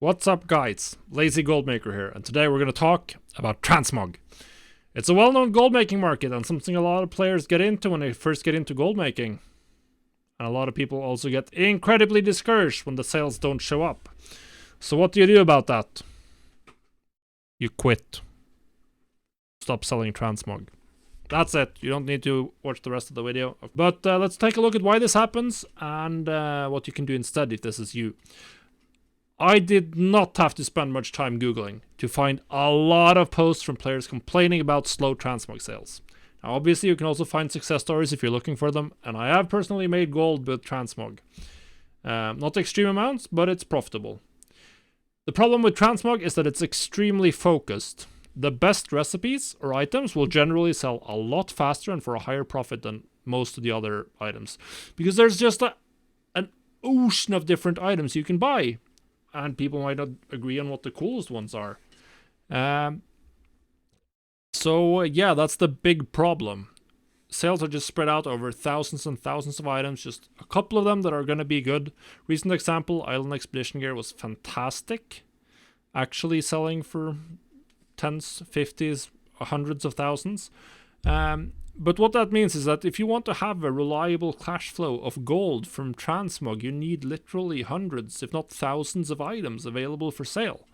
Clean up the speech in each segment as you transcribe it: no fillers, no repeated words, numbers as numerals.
What's up guys, Lazy Goldmaker here, and today we're going to talk about Transmog. It's a well-known gold making market and something a lot of players get into when they first get into gold making. And a lot of people also get incredibly discouraged when the sales don't show up. So what do you do about that? You quit. Stop selling Transmog. That's it. You don't need to watch the rest of the video. But let's take a look at why this happens and what you can do instead if this is you. I did not have to spend much time Googling to find a lot of posts from players complaining about slow Transmog sales. Now, obviously, you can also find success stories if you're looking for them, and I have personally made gold with Transmog. Not extreme amounts, but it's profitable. The problem with Transmog is that it's extremely focused. The best recipes or items will generally sell a lot faster and for a higher profit than most of the other items, because there's just an ocean of different items you can buy. And people might not agree on what the coolest ones are. So that's the big problem. Sales are just spread out over thousands and thousands of items, just a couple of them that are going to be good. Recent example, Island Expedition Gear was fantastic. Actually selling for tens, 50s, hundreds of thousands. But what that means is that if you want to have a reliable cash flow of gold from Transmog, you need literally hundreds, if not thousands of items available for sale.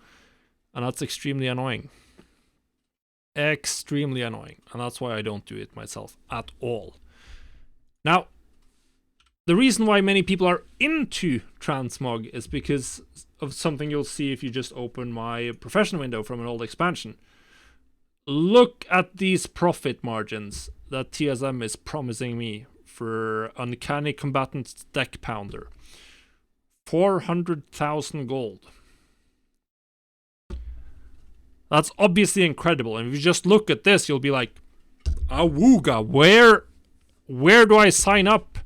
And that's extremely annoying. Extremely annoying. And that's why I don't do it myself at all. Now, the reason why many people are into Transmog is because of something you'll see if you just open my professional window from an old expansion. Look at these profit margins that TSM is promising me for Uncanny Combatant Deck Pounder. 400,000 gold. That's obviously incredible, and if you just look at this, you'll be like, awooga, where do I sign up?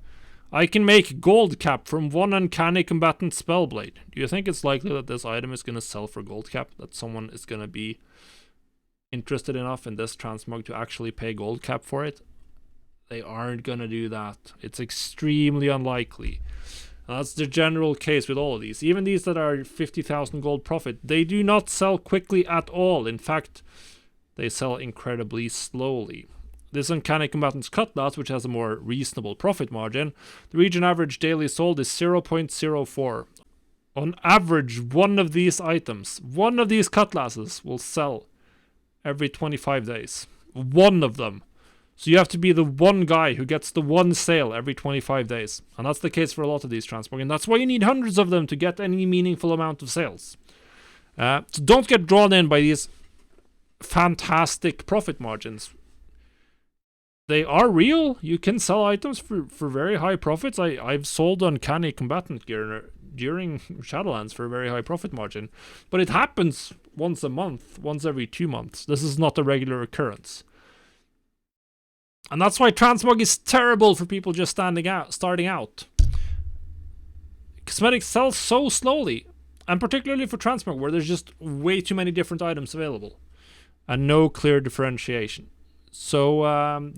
I can make gold cap from one Uncanny Combatant Spellblade. Do you think it's likely that this item is going to sell for gold cap? That someone is going to be interested enough in this Transmog to actually pay gold cap for it? They aren't gonna do that. It's extremely unlikely. And that's the general case with all of these. Even these that are 50,000 gold profit, they do not sell quickly at all. In fact, they sell incredibly slowly. This Uncanny Combatant's Cutlass, which has a more reasonable profit margin, the region average daily sold is 0.04. On average, one of these items, one of these cutlasses will sell every 25 days. One of them. So you have to be the one guy who gets the one sale every 25 days. And that's the case for a lot of these Transmog. And that's why you need hundreds of them to get any meaningful amount of sales. So don't get drawn in by these fantastic profit margins. They are real. You can sell items for very high profits. I've sold Uncanny Combatant Gear during Shadowlands for a very high profit margin. But it happens once a month, once every 2 months. This is not a regular occurrence. And that's why Transmog is terrible for people just starting out. Cosmetics sell so slowly, and particularly for Transmog, where there's just way too many different items available and no clear differentiation. So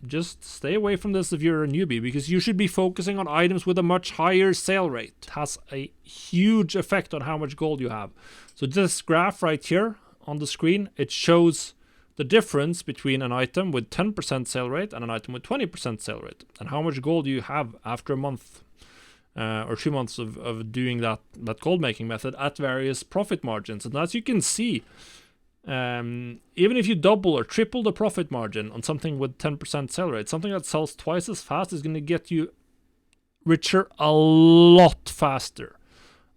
just stay away from this if you're a newbie, because you should be focusing on items with a much higher sale rate. It has a huge effect on how much gold you have. So this graph right here on the screen, it shows the difference between an item with 10% sale rate and an item with 20% sale rate, and how much gold you have after a month or 2 months of doing that gold making method at various profit margins. And as you can see, even if you double or triple the profit margin on something with 10% sell rate, something that sells twice as fast is going to get you richer a lot faster.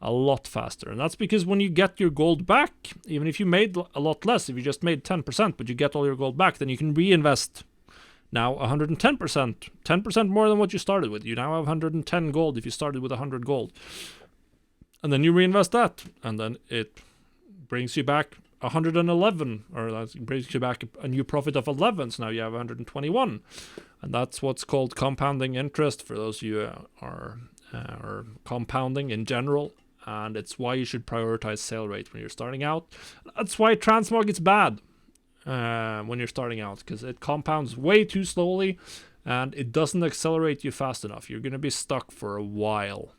A lot faster. And that's because when you get your gold back, even if you made a lot less, if you just made 10%, but you get all your gold back, then you can reinvest now 110%, 10% more than what you started with. You now have 110 gold if you started with 100 gold. And then you reinvest that, and then it brings you back 111, or that brings you back a new profit of 11, so now you have 121. And that's what's called compounding interest for those of you are compounding in general. And it's why you should prioritize sale rate when you're starting out. That's why Transmog is bad when you're starting out, because it compounds way too slowly and it doesn't accelerate you fast enough. You're going to be stuck for a while.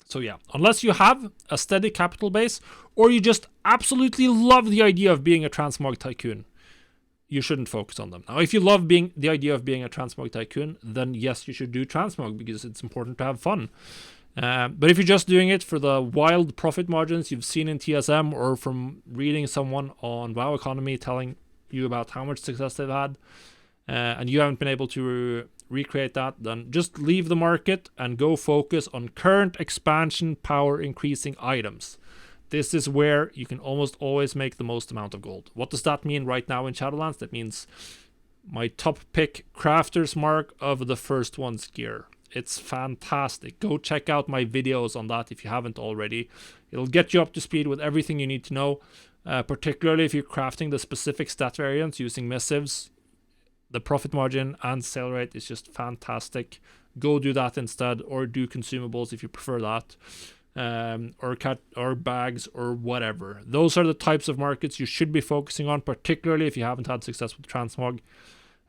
So yeah, unless you have a steady capital base or you just absolutely love the idea of being a transmog tycoon, you shouldn't focus on them. Now, if you love the idea of being a transmog tycoon, then yes, you should do transmog because it's important to have fun. But if you're just doing it for the wild profit margins you've seen in TSM or from reading someone on WoW Economy telling you about how much success they've had, and you haven't been able to recreate that, then just leave the market and go focus on current expansion power increasing items. This is where you can almost always make the most amount of gold. What does that mean right now in Shadowlands? That means my top pick Crafter's Mark of the First One's gear. It's fantastic. Go check out my videos on that if you haven't already. It'll get you up to speed with everything you need to know, particularly if you're crafting the specific stat variants using missives. The profit margin and sale rate is just fantastic. Go do that instead, or do consumables if you prefer that, or bags or whatever. Those are the types of markets you should be focusing on, particularly if you haven't had success with Transmog.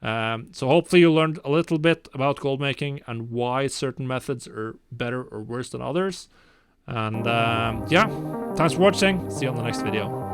So hopefully you learned a little bit about gold making and why certain methods are better or worse than others. And yeah, thanks for watching. See you on the next video.